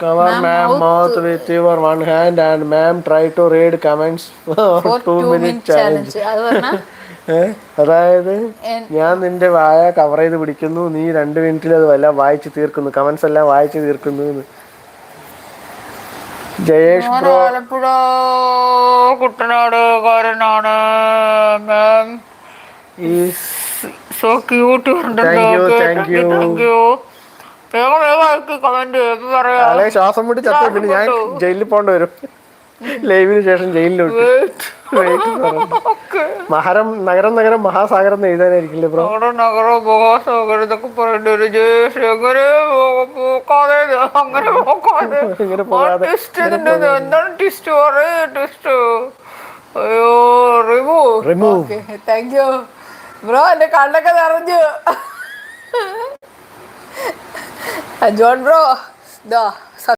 Cover Ma'am, ma'am mouth mouth with your one hand and ma'am try to read comments for for 2 minute 2 minute challenge. challenge. അത് പറഞ്ഞാ അതായത് ഞാൻ നിന്റെ വായ cover ചെയ്ത് പിടിക്കുന്നു, നീ 2 മിനിറ്റിൽ അത് എല്ലാം വായിച്ചു തീർക്കുന്നു, കമന്റ്സ് എല്ലാം വായിച്ചു തീർക്കുന്നു എന്ന്. ജയേഷ് ഞാൻ ബ്രോ ആലപ്പുഴ കുട്ടനാടുകാരനാണ് മാം. ഈസ് സോ ക്യൂട്ട് ഉണ്ടല്ലോ. Thank you okay, thank thank you you. Thank you. വേഗം വേഗം ആക്കി കമന്റ് പറയാ. അല്ലെ ശ്വാസം മുട്ടി ചത്ത ശ്വാസം പിന്നെ ഞാൻ മുട്ടു. ജയിലിൽ പോകേണ്ടി വരും. ലൈവിന് ശേഷം ജയിലിലോട്ട്. വെയിറ്റ്. വെയിറ്റ് എന്ന് പറഞ്ഞു. ഓക്കെ. മഹരം നഗരം നഗരം മഹാസാഗരം എന്ന് എഴുതാനായിരിക്കില്ലേ ബ്രോ? അവിടെ നഗര ഉപഹാസകർ ഇതൊക്കെ പറയേണ്ടി വരും. ജയേഷ് എങ്ങനെ പോക്കാതെ അങ്ങനെ പോക്കാതെ ഇങ്ങനെ ആ പോകാതെ ട്വിസ്റ്റ് ഇങ്ങനെ ഇതിന്റെ പോകാതെ എന്താണ് ട്വിസ്റ്റ് പറയേ ട്വിസ്റ്റ്. അയ്യോ remove. Remove. Okay, thank you bro. എന്റെ കണ്ണൊക്കെ നിറഞ്ഞു. ജോൺ ബ്രോ ഇതാ